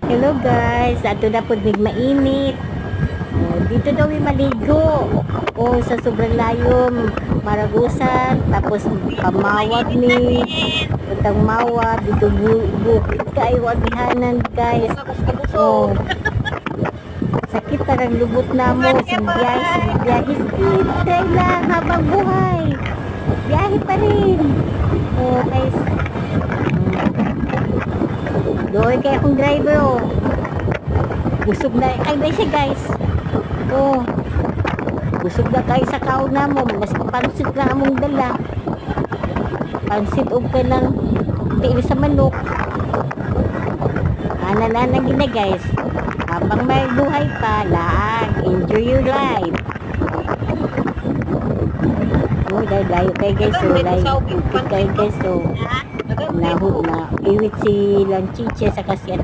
Hello guys, ato na po mig mainit. Dito daw may maligo. Sa sobrang layo, Maragusan, tapos pamawag ni utang mawag dito bukid kayo agihanan guys. Sakit parang lubot na mo. Biyahe, try lang habang buhay. Biyahe pa rin. Guys. Doon kaya akong driver busog na ay siya guys. Busog na kayo sa kaon na mo. Mas pansit lang among dala. Pansit o ka lang tiil sa manok. Ana gina guys. Habang may buhay pa, laag. Enjoy your life. Dayo kayo guys. Dayo kayo guys. Na iwit si Lanchiche sa kasi